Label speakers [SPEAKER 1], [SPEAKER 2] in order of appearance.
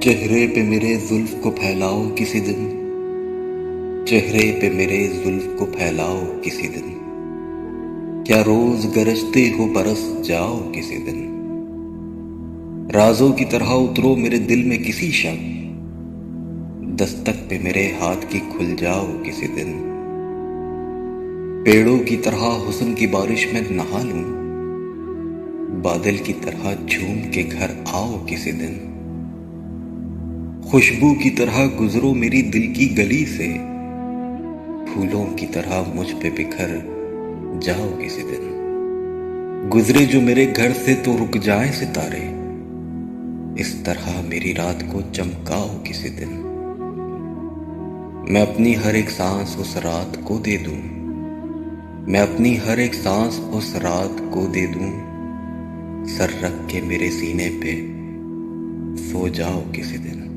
[SPEAKER 1] चेहरे पे मेरे जुल्फ को फैलाओ किसी दिन। चेहरे पे मेरे जुल्फ को फैलाओ किसी दिन। क्या रोज गरजते हो बरस जाओ किसी दिन। राजों की तरह उतरो मेरे दिल में किसी शब। दस्तक पे मेरे हाथ की खुल जाओ किसी दिन। पेड़ों की तरह हुस्न की बारिश में नहा लूं। बादल की तरह झूम के घर आओ किसी दिन। खुशबू की तरह गुजरो मेरी दिल की गली से। फूलों की तरह मुझ पे बिखर जाओ किसी दिन। गुजरे जो मेरे घर से तो रुक जाएं सितारे। इस तरह मेरी रात को चमकाओ किसी दिन। मैं अपनी हर एक सांस उस रात को दे दूं। मैं अपनी हर एक सांस उस रात को दे दूं। सर रख के मेरे सीने पे सो जाओ किसी दिन।